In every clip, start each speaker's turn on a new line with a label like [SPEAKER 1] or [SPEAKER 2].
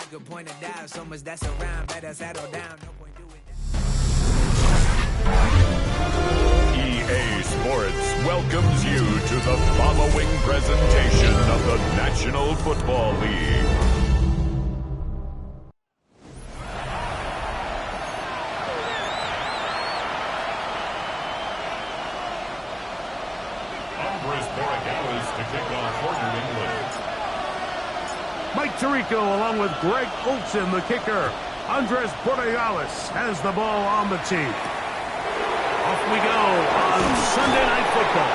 [SPEAKER 1] could point it out. So much that's around, better settle down. No point doing that.
[SPEAKER 2] EA Sports welcomes you to the following presentation of the National Football League. To kick off for New England.
[SPEAKER 3] Mike Tirico along with Greg Olsen, the kicker. Andres Borregales has the ball on the team. Off we go on Sunday Night Football.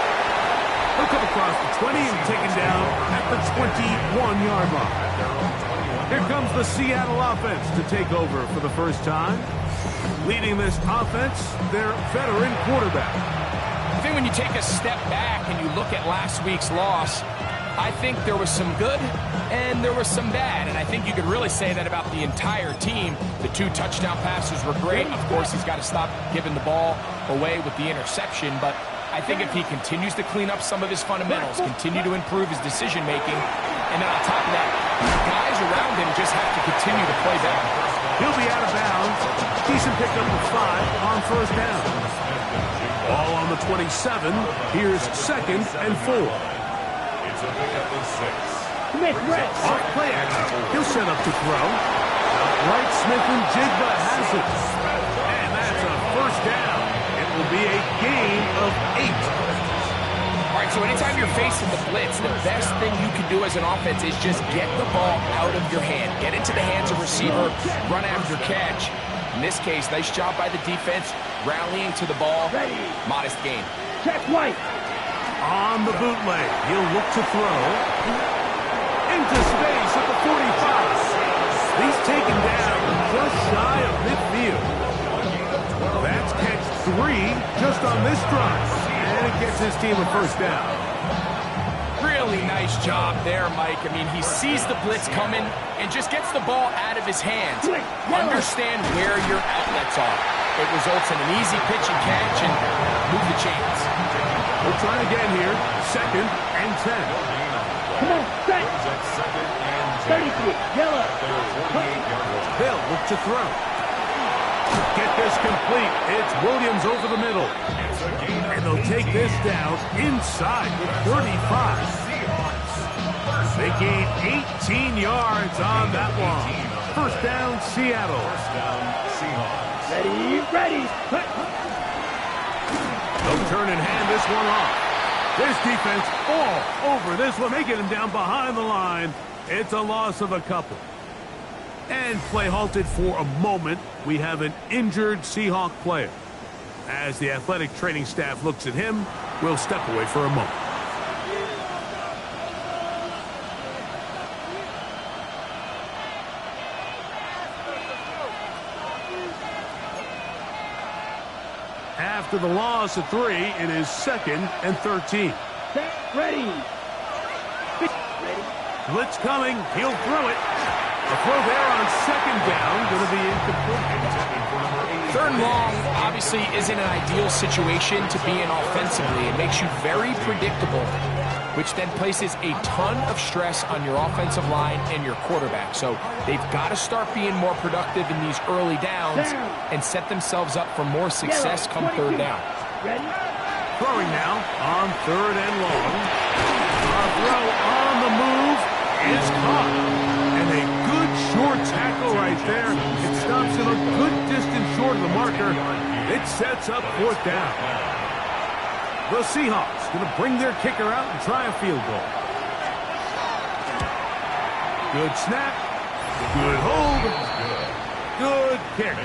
[SPEAKER 3] He'll come across the 20 and taken down at the 21-yard line. Here comes the Seattle offense to take over for the first time. Leading this offense, their veteran quarterback.
[SPEAKER 4] I think when you take a step back and you look at last week's loss, I think there was some good and there was some bad. And I think you could really say that about the entire team. The 2 touchdown passes were great. Of course, he's got to stop giving the ball away with the interception. But I think if he continues to clean up some of his fundamentals, continue to improve his decision-making, and then on top of that, guys around him just have to continue to play better.
[SPEAKER 3] He'll be out of bounds. Decent pickup of 5 on first down. Ball on the 27. Here's 2nd and 4.
[SPEAKER 2] It's a pickup of 6.
[SPEAKER 3] Off play action. He'll set up to throw. Right, Smith and Jigba has it. And that's a first down. It will be a gain of 8.
[SPEAKER 4] All right, so anytime you're facing the blitz, the best thing you can do as an offense is just get the ball out of your hand. Get into the hands of receiver, run after catch. In this case, nice job by the defense, rallying to the ball. Modest gain.
[SPEAKER 3] Check White. On the bootleg, he'll look to throw. Into space at the 45. He's taken down just shy of midfield. That's catch 3 just on this drive. And it gets his team a first down.
[SPEAKER 4] Really nice job there, Mike. I mean, he sees the blitz coming and just gets the ball out of his hands. Understand where your outlets are. It results in an easy pitch and catch and move the chains.
[SPEAKER 3] We'll try again here. 2nd and 10.
[SPEAKER 5] Come on, set. 33, yellow.
[SPEAKER 3] Hill look to throw. Get this complete. It's Williams over the middle. And they'll take this down inside the 35. They gain 18 yards on that one. First down, Seattle.
[SPEAKER 5] Ready.
[SPEAKER 3] They'll turn and hand this one off. This defense all over this one. They get him down behind the line. It's a loss of a couple. And play halted for a moment. We have an injured Seahawk player. As the athletic training staff looks at him, we'll step away for a moment. After the loss of 3, it is 2nd and 13.
[SPEAKER 5] Ready.
[SPEAKER 3] Blitz coming. He'll throw it. The throw there on 2nd down. Going to be incomplete.
[SPEAKER 4] 3rd and long obviously isn't an ideal situation to be in offensively. It makes you very predictable, which then places a ton of stress on your offensive line and your quarterback. So they've got to start being more productive in these early downs and set themselves up for more success come 3rd down.
[SPEAKER 3] Throwing now on 3rd and long. Our throw on the move is caught. And a good short tackle right there. It stops him a good distance short of the marker. It sets up 4th down. The Seahawks going to bring their kicker out and try a field goal. Good snap. Good hold. Good kick.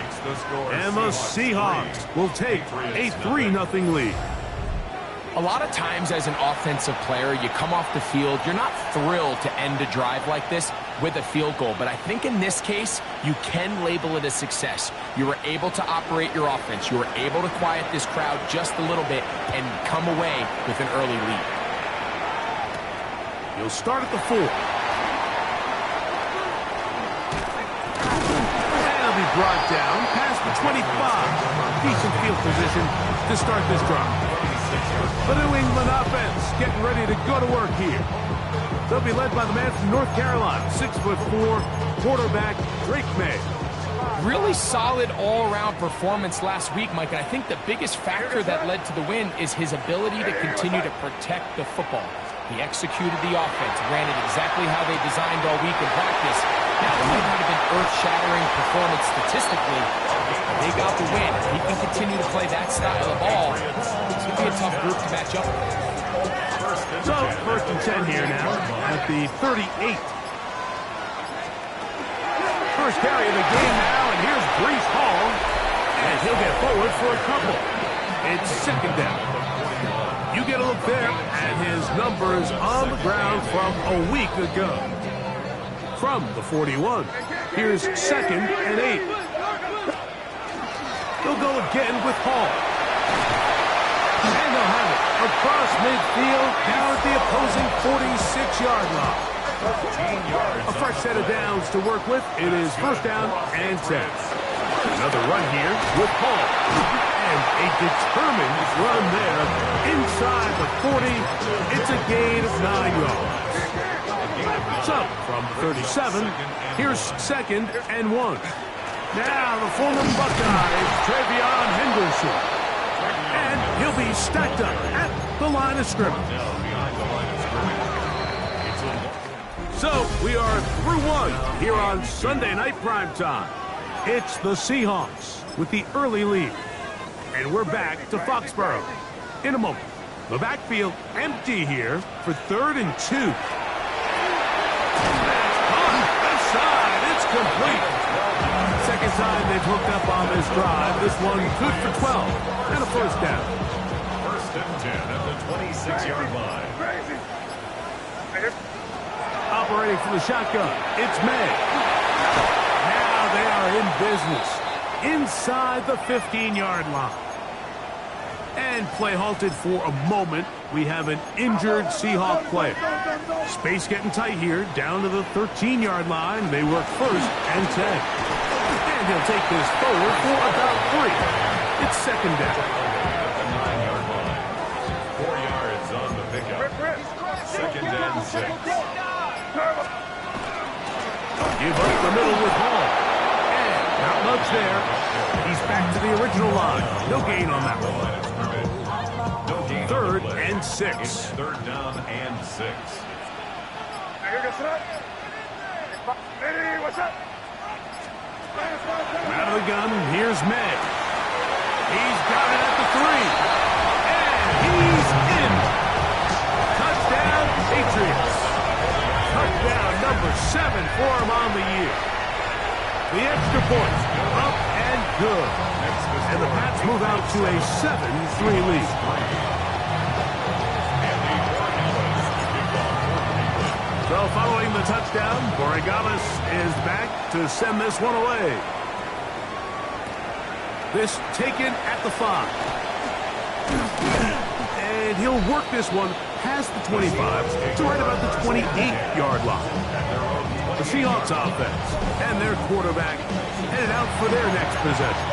[SPEAKER 3] And the Seahawks will take a 3-0 lead.
[SPEAKER 4] A lot of times as an offensive player, you come off the field, you're not thrilled to end a drive like this with a field goal. But I think in this case, you can label it a success. You were able to operate your offense. You were able to quiet this crowd just a little bit and come away with an early lead.
[SPEAKER 3] You'll start at the 4. That'll be brought down past the 25. Decent field position to start this drive. The New England offense getting ready to go to work here. They'll be led by the man from North Carolina, 6'4", quarterback Drake May.
[SPEAKER 4] Really solid all-around performance last week, Mike, and I think the biggest factor that led to the win is his ability to continue to protect the football. He executed the offense, ran it exactly how they designed all week in practice. Now, it might not have been earth-shattering performance statistically, but they got the win. If he can continue to play that style of ball, it's going to be a tough group to match up with.
[SPEAKER 3] So, 1st and 10 here now at the 38. First carry of the game now, and here's Breece Hall, and he'll get forward for a couple. It's 2nd down. You get a look there at his numbers on the ground from a week ago. From the 41, here's 2nd and 8. They'll go again with Hall. And they'll have it across midfield, down at the opposing 46-yard line. A fresh set of downs to work with. It is 1st down and 10. Another run here with Hall. And a determined run there inside the 40. It's a gain of 9 yards. So, from the 37, here's 2nd and 1. Now, the former Buckeye is Travion Henderson. And he'll be stacked up at the line of scrimmage. So, we are through one here on Sunday Night Primetime. It's the Seahawks with the early lead. And we're back to Foxborough in a moment. The backfield empty here for 3rd and 2. Left side, it's complete. Second time they've hooked up on this drive. This one good for 12 and a 1st down.
[SPEAKER 2] 1st and 10 at the 26-yard line.
[SPEAKER 3] Operating from the shotgun, it's May. Now they are in business inside the 15-yard line. And play halted for a moment. We have an injured Seahawk player. Space getting tight here, down to the 13-yard line. They work 1st and 10. And he'll take this forward for about 3. It's 2nd down.
[SPEAKER 2] At the 9-yard line. 4 yards on the pickup. 2nd and 6.
[SPEAKER 3] Give up the middle with Hall. And not much there. He's back to the original line. No gain on that one. 3rd and 6.
[SPEAKER 2] 3rd down and 6.
[SPEAKER 3] Out of the gun, here's May. He's got it at the 3. And he's in. Touchdown, Patriots. Touchdown number 7 for him on the year. The extra point, up and good. And the Pats move out to a 7-3 lead. So following the touchdown, Borregales is back to send this one away. This taken at the 5. And he'll work this one past the 25 to right about the 28-yard line. The Seahawks offense and their quarterback headed out for their next possession.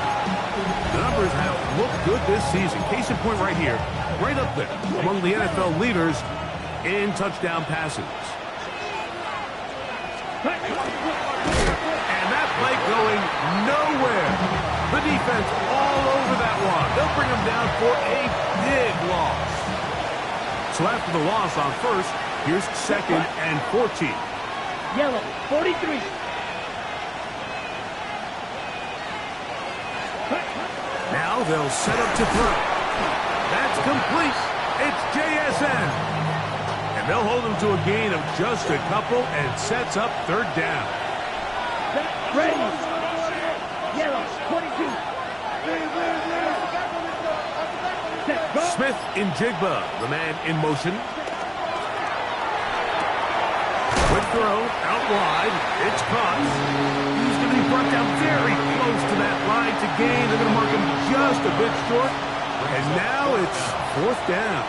[SPEAKER 3] The numbers have looked good this season. Case in point right here, right up there among the NFL leaders in touchdown passes. And that play going nowhere. The defense all over that one. They'll bring them down for a big loss. So after the loss on 1st, here's 2nd and 14.
[SPEAKER 5] Yellow, 43.
[SPEAKER 3] Now they'll set up to throw. That's complete. It's JSN. And they'll hold him to a gain of just a couple and sets up 3rd down.
[SPEAKER 5] Ready. Yellow, 22.
[SPEAKER 3] Smith in Jigba, the man in motion. Quick throw, out wide. It's caught. He's going to be brought down very close to that line to gain. They're going to mark him just a bit short. And now it's 4th down.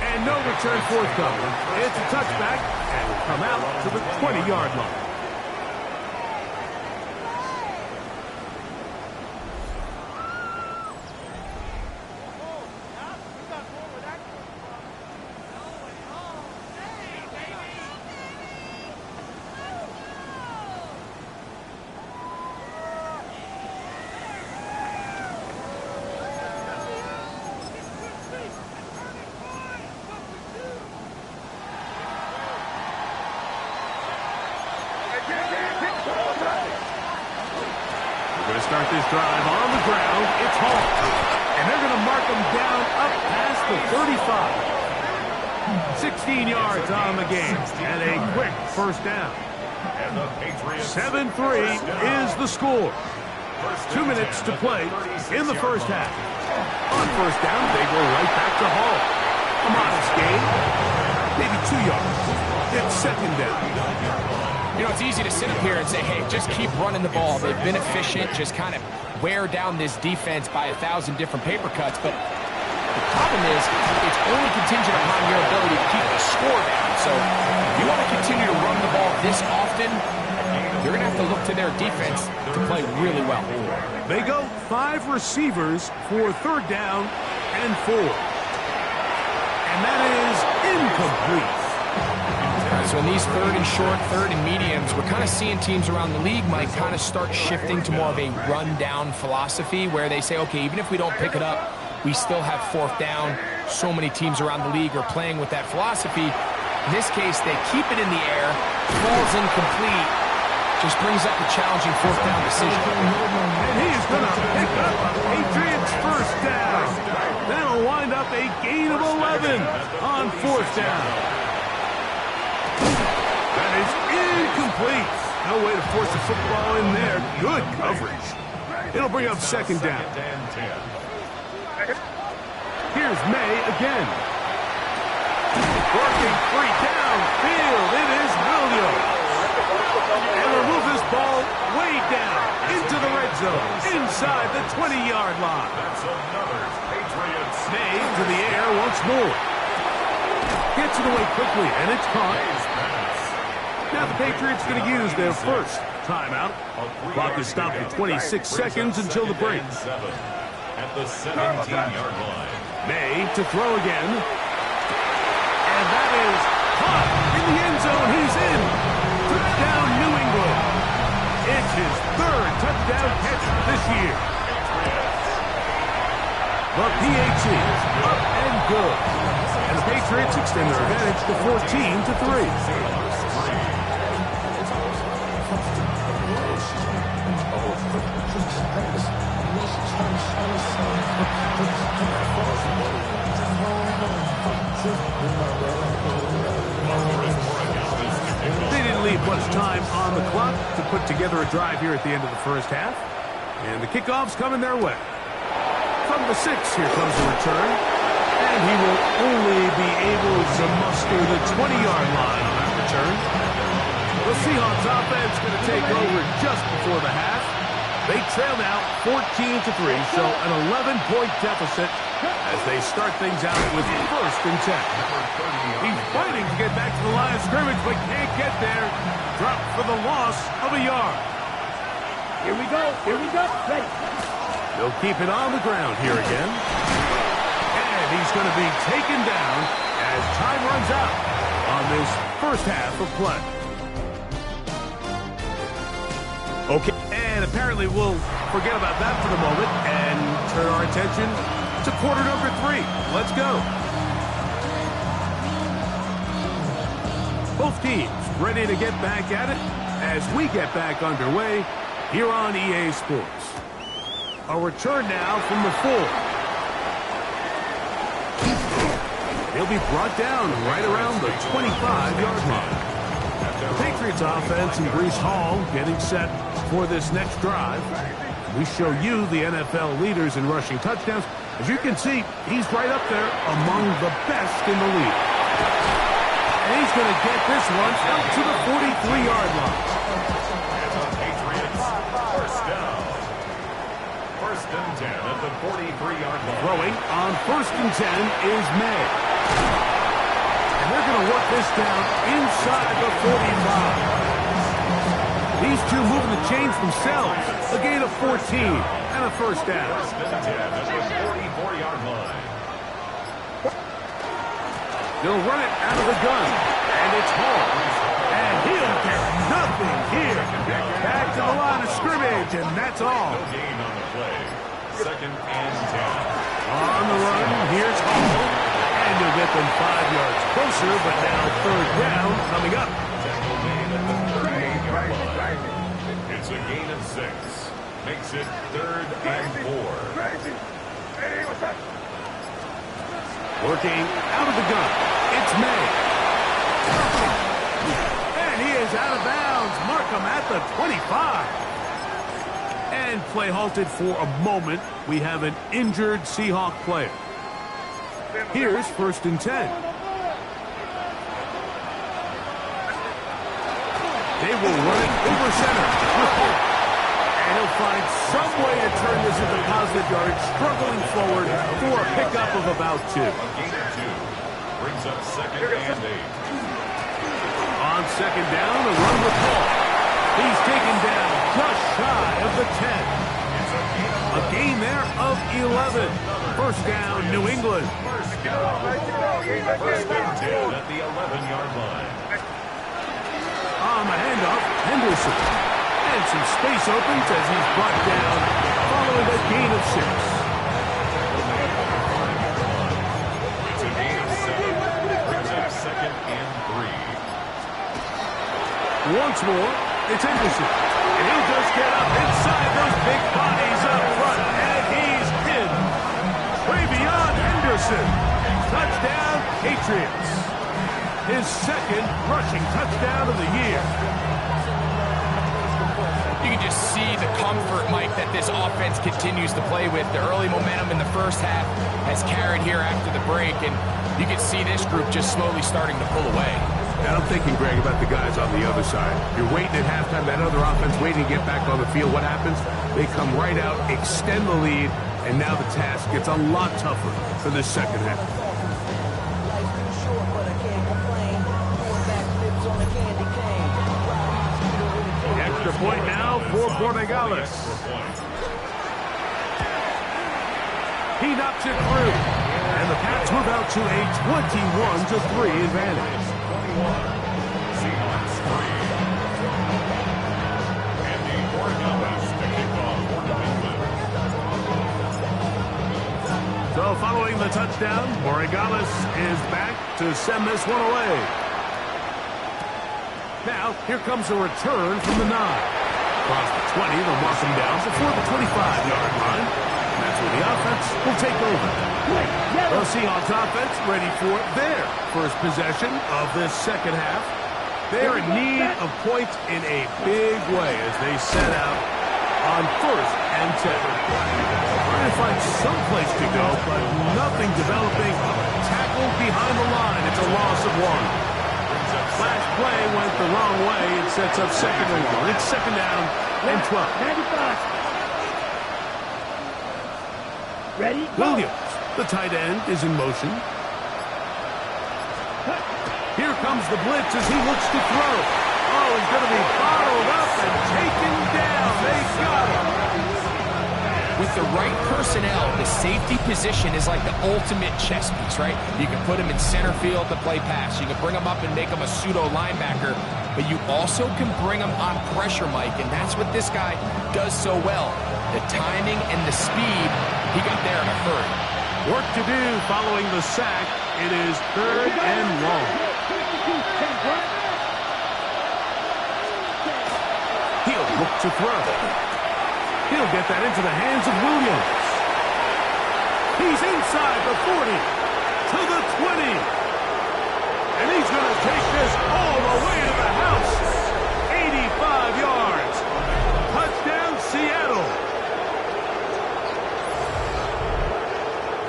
[SPEAKER 3] And no return forthcoming. It's a touchback and will come out to the 20-yard line. start this drive on the ground. It's Hall. And they're going to mark him down up past the 35. 16 yards on the game and a quick first down. 7-3 is the score. 2 minutes to play in the first half. On first down, they go right back to Hall. A modest gain, maybe 2 yards. It's second down.
[SPEAKER 4] You know, it's easy to sit up here and say, hey, just keep running the ball. They've been efficient, just kind of wear down this defense by 1,000 different paper cuts. But the problem is, it's only contingent upon your ability to keep the score down. So if you want to continue to run the ball this often, you're going to have to look to their defense to play really well.
[SPEAKER 3] They go 5 receivers for third down and 4. And that is incomplete.
[SPEAKER 4] So in these third and short, third and mediums, we're kind of seeing teams around the league might kind of start shifting to more of a run-down philosophy where they say, okay, even if we don't pick it up, we still have fourth down. So many teams around the league are playing with that philosophy. In this case, they keep it in the air, falls incomplete, just brings up a challenging fourth down decision.
[SPEAKER 3] And he is going to pick up Patriots first down. That'll wind up a gain of 11 on fourth down. That is incomplete. No way to force the football in there. Good coverage. It'll bring up second down. Here's May again. Working free downfield. It is Williams. And we'll move this ball way down into the red zone, inside the 20-yard line. May to the air once more. Gets it away quickly, and it's caught. Now the Patriots going to use their first timeout. Clock is stopped at 26 seconds until the break.
[SPEAKER 2] At the 17-yard line.
[SPEAKER 3] May to throw again. And that is caught in the end zone. He's in. Touchdown, New England. It's his third touchdown catch this year. The PAT is up and good. And the Patriots extend their advantage to 14-3. They didn't leave much time on the clock to put together a drive here at the end of the first half. And the kickoff's coming their way. From the 6, here comes the return. And he will only be able to muster the 20-yard line on that return. The Seahawks offense going to take over just before the half. They trail now 14-3, so an 11-point deficit as they start things out with first and 10. He's fighting to get back to the line of scrimmage, but can't get there. Dropped for the loss of a yard.
[SPEAKER 5] Here we go. Ready.
[SPEAKER 3] They'll keep it on the ground here again. And he's going to be taken down as time runs out on this first half of play. Okay, and apparently we'll forget about that for the moment and turn our attention to quarter number 3. Let's go. Both teams ready to get back at it as we get back underway here on EA Sports. A return now from the 4. He'll be brought down right around the 25-yard line. The Patriots offense and Breece Hall getting set for this next drive. We show you the NFL leaders in rushing touchdowns. As you can see, he's right up there among the best in the league. And he's going to get this one out to the 43-yard line.
[SPEAKER 2] Patriots, first down. First and 10 at the 43-yard line.
[SPEAKER 3] Throwing on first and 10 is May. And they're going to work this down inside the 45. These two moving the chains themselves. A gain of 14 and a first down.
[SPEAKER 2] First and 10 at the 44-yard line.
[SPEAKER 3] They'll run it out of the gun. And it's Hall. And he'll get nothing here. Back to the line of scrimmage, and that's all.
[SPEAKER 2] No gain on the play. Second and 10.
[SPEAKER 3] On the run, here's Hall. And he'll get them 5 yards closer, but now third down coming up.
[SPEAKER 2] Tackle made at the 38-yard line. It's a gain of 6. makes it 3rd and 4.
[SPEAKER 3] Working out of the gun. It's May. And he is out of bounds. Mark him at the 25. And play halted for a moment. We have an injured Seahawk player. Here's 1st and 10. They will run it over center. And he'll find some way to turn this into positive yards, struggling forward for a pickup of about 2.
[SPEAKER 2] A gain of 2. Brings up 2nd and 8.
[SPEAKER 3] On 2nd down, a run with Paul. He's taken down just shy of the 10. A gain there of 11. 1st down, New England.
[SPEAKER 2] First and 10 at the 11-yard line.
[SPEAKER 3] On the handoff, Henderson. And some space opens as he's brought down following a gain of 6.
[SPEAKER 2] It's a gain of 7. Brings up 2nd and 3.
[SPEAKER 3] Once more, it's Henderson. And he'll just get up inside those big bodies up front. And he's in. Travion Henderson. Touchdown, Patriots. His 2nd rushing touchdown of the year.
[SPEAKER 4] You can just see the comfort, Mike, that this offense continues to play with. The early momentum in the first half has carried here after the break, and you can see this group just slowly starting to pull away.
[SPEAKER 3] And I'm thinking, Greg, about the guys on the other side. You're waiting at halftime, that other offense waiting to get back on the field. What happens? They come right out, extend the lead, and now the task gets a lot tougher for this 2nd half. The extra point now for Borregales. He knocks it through. And the Pats move out to a 21-3 advantage.
[SPEAKER 2] Seahawks 3. Andy Borregales to kick off for New England.
[SPEAKER 3] So following the touchdown, Borregales is back to send this one away. Now, here comes a return from the 9. Across the 20, they'll mark him down before the 25-yard line. And that's where the offense will take over. The Seahawks offense ready for their first possession of this 2nd half. They're in need of points in a big way as they set out on 1st and 10. Trying to find some place to go, but nothing developing. Tackled behind the line. It's a loss of 1. Last play went the wrong way. It sets up 2nd and 1. It's 2nd down and 12.
[SPEAKER 5] 95. Ready?
[SPEAKER 3] Williams, the tight end, is in motion. Here comes the blitz as he looks to throw. Oh, he's going to be bottled up and taken down. They got him.
[SPEAKER 4] With the right personnel, the safety position is like the ultimate chess piece, right? You can put him in center field to play pass. You can bring him up and make him a pseudo linebacker, but you also can bring him on pressure, Mike, and that's what this guy does so well. The timing and the speed, he got there in a hurry.
[SPEAKER 3] Work to do following the sack. It is 3rd and long. He'll look to throw. He'll get that into the hands of Williams. He's inside the 40 to the 20. And he's going to take this all the way to the house. 85 yards. Touchdown, Seattle.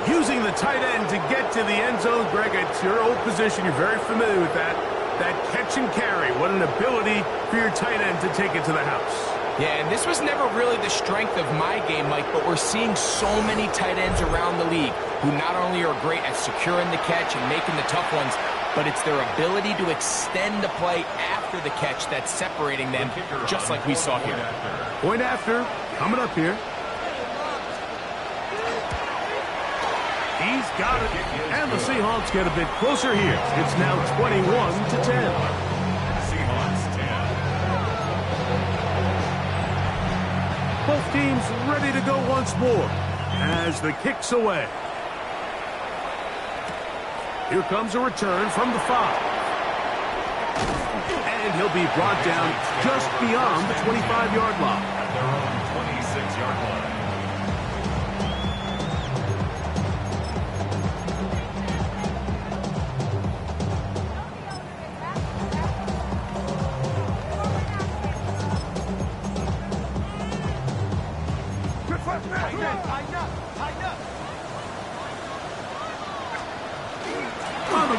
[SPEAKER 3] Using the tight end to get to the end zone, Greg, it's your old position. You're very familiar with that. That catch and carry. What an ability for your tight end to take it to the house.
[SPEAKER 4] Yeah, and this was never really the strength of my game, Mike, but we're seeing so many tight ends around the league who not only are great at securing the catch and making the tough ones, but it's their ability to extend the play after the catch that's separating them, just like we saw here.
[SPEAKER 3] Point after, coming up here. He's got it, and the Seahawks get a bit closer here. It's now 21-10. Both teams ready to go once more as the kick's away. Here comes a return from the 5. And he'll be brought down just beyond the 25-yard line.
[SPEAKER 2] At their own 26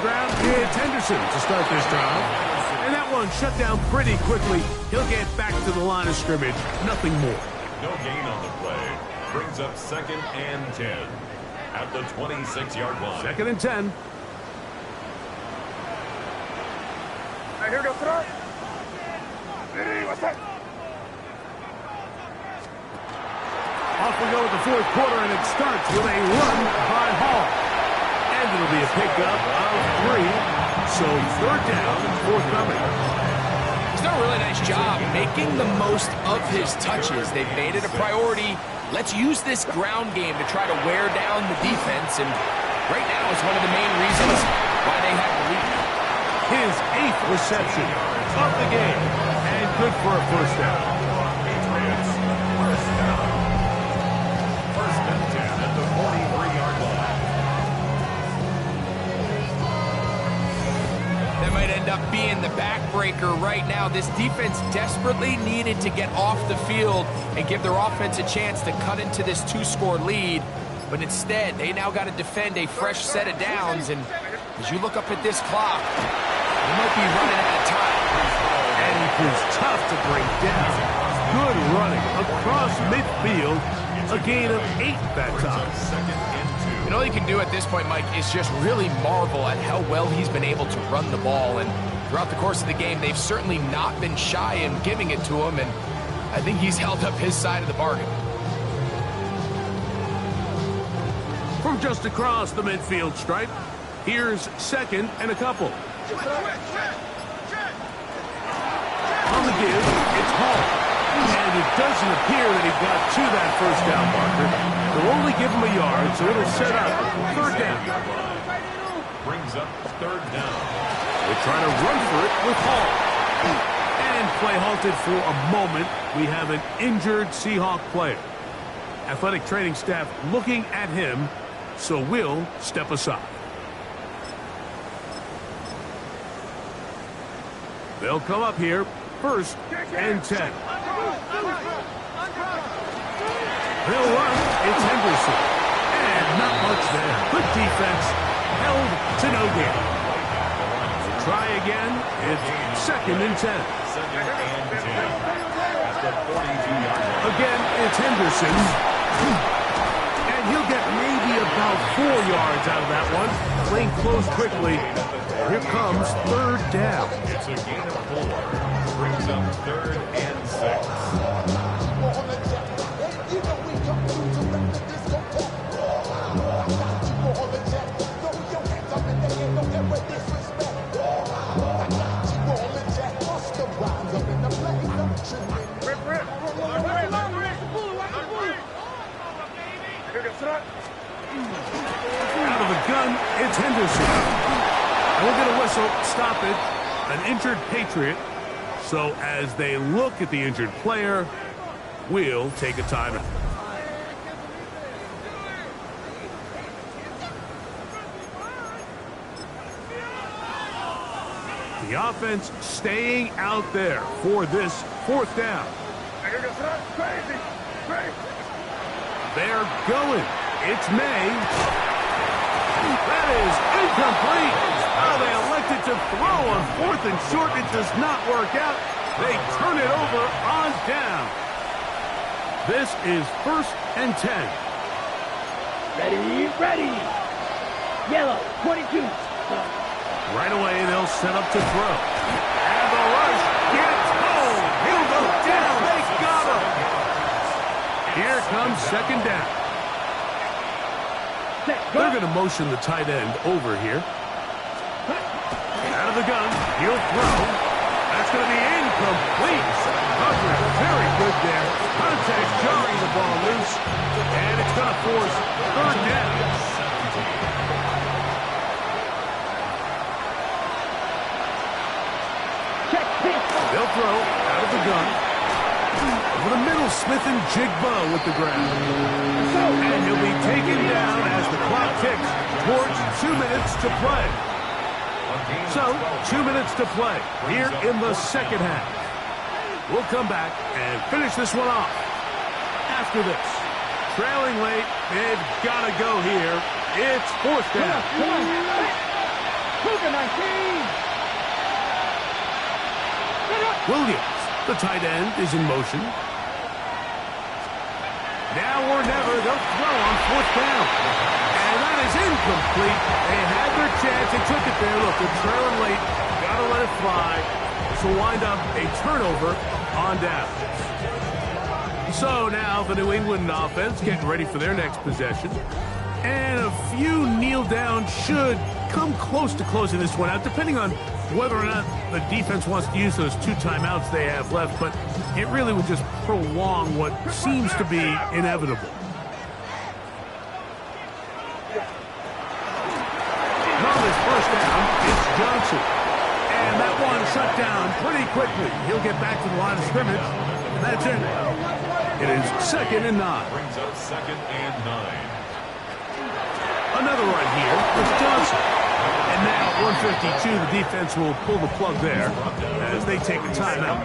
[SPEAKER 3] ground. It's Henderson to start this drive. And that one shut down pretty quickly. He'll get back to the line of scrimmage. Nothing more.
[SPEAKER 2] No gain on the play. Brings up 2nd and 10 at the 26-yard line.
[SPEAKER 3] 2nd and 10.
[SPEAKER 5] Here goes throw. What's that?
[SPEAKER 3] Off we go with the 4th quarter, and it starts with a run by Hall. And it'll be a pickup of 3. So 3rd down, forthcoming.
[SPEAKER 4] He's done a really nice job making the most of his touches. They've made it a priority. Let's use this ground game to try to wear down the defense, and right now is one of the main reasons why they have the lead.
[SPEAKER 3] His 8th reception of the game, and good for a first down.
[SPEAKER 2] Patriots, first down. 1st and 10 at the 43-yard line.
[SPEAKER 4] That might end up being the backbreaker right now. This defense desperately needed to get off the field and give their offense a chance to cut into this 2-score lead. But instead, they now got to defend a fresh set of downs. And as you look up at this clock, they might be running out of time.
[SPEAKER 3] And he proves tough to break down. Good running across midfield. A gain of 8 that time.
[SPEAKER 2] 2nd and 2.
[SPEAKER 4] And all you can do at this point, Mike, is just really marvel at how well he's been able to run the ball. And throughout the course of the game, they've certainly not been shy in giving it to him. And I think he's held up his side of the bargain.
[SPEAKER 3] From just across the midfield stripe, here's 2nd and a couple. On the give, it's Hall. And it doesn't appear that he got to that first down marker. They'll only give him a yard, so it'll set up 3rd down.
[SPEAKER 2] Brings up 3rd down.
[SPEAKER 3] They try to run for it with Hall. And play halted for a moment. We have an injured Seahawk player. Athletic training staff looking at him, so we'll step aside. They'll come up here, 1st and 10. They'll run. It's Henderson. And not much there. Good defense. Held to no gain. Try again. It's 2nd and 10.
[SPEAKER 2] 2nd and 10 at the 42-yard line.
[SPEAKER 3] Again, it's Henderson. And he'll get maybe about 4 yards out of that one. Playing close quickly. Here comes 3rd down.
[SPEAKER 2] It's a gain of 4. Brings up 3rd and 6.
[SPEAKER 3] Out of the gun, it's Henderson. And we'll get a whistle, stop it. An injured Patriot. So as they look at the injured player, we'll take a timeout. The offense staying out there for this 4th down. They're going. It's May. That is incomplete. Oh, they elected to throw on 4th and short. It does not work out. They turn it over on down. This is 1st and 10.
[SPEAKER 5] Ready, ready. Yellow, 22.
[SPEAKER 3] Right away, they'll set up to throw. And the rush gets home. He'll go down. They got him. Here comes 2nd down. They're going to motion the tight end over here. Out of the gun. He'll throw. That's going to be incomplete. Coverage very good there. Contact jarring the ball loose. And it's going to force 3rd down. They'll throw out of the gun. Over the middle, Smith and Jigbo with the ground. And he'll be taken down as the clock ticks towards 2 minutes to play. So, 2 minutes to play here in the 2nd half. We'll come back and finish this one off. After this, trailing late, they've got to go here. It's 4th down.
[SPEAKER 5] Cougar 19.
[SPEAKER 3] Williams, the tight end, is in motion. Now or never, they'll throw on fourth down. And that is incomplete. They had their chance. They took it there. Look, they're trailing late. Got to let it fly. This will wind up a turnover on downs. So now the New England offense getting ready for their next possession. And a few kneel down should come close to closing this one out, depending on whether or not the defense wants to use those 2 timeouts they have left. But it really would just prolong what seems to be inevitable. On this first down, it's Johnson. And that one shut down pretty quickly. He'll get back to the line of scrimmage, and that's it. It is 2nd and 9.
[SPEAKER 2] Brings up 2nd and 9.
[SPEAKER 3] Another run here with Johnson. And now 152, the defense will pull the plug there as they take a timeout.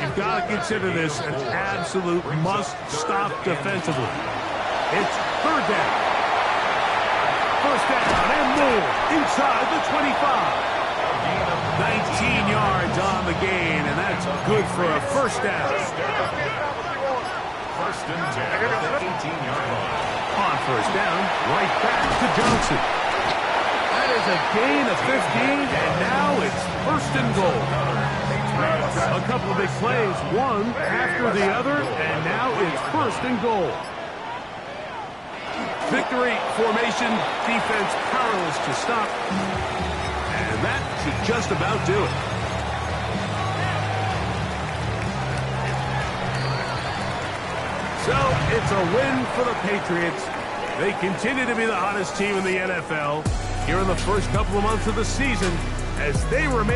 [SPEAKER 3] You've got to consider this an absolute must-stop defensively. It's 3rd down. 1st down and more inside the 25. 19 yards on the gain, and that's good for a 1st down.
[SPEAKER 2] 1st and 10 at the 18-yard line.
[SPEAKER 3] On 1st down, right back to Johnson. That is a gain of 15, and now it's 1st and goal. A couple of big plays, one after the other, and now it's 1st and goal. Victory formation, defense powerless to stop. And that should just about do it. So it's a win for the Patriots. They continue to be the hottest team in the NFL here in the first couple of months of the season as they remain